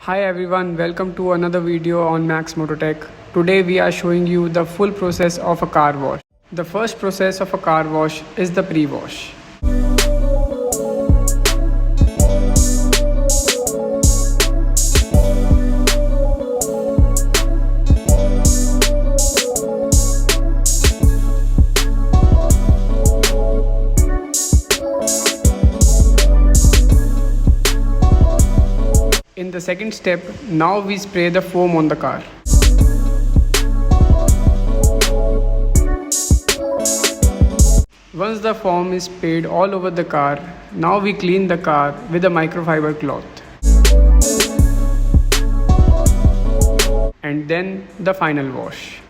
Hi everyone, welcome to another video on Max Mototech. Today we are showing you the full process of a car wash. The first process of a car wash is the pre-wash. In the second step, now we spray the foam on the car. Once the foam is sprayed all over the car, now we clean the car with a microfiber cloth. And then the final wash.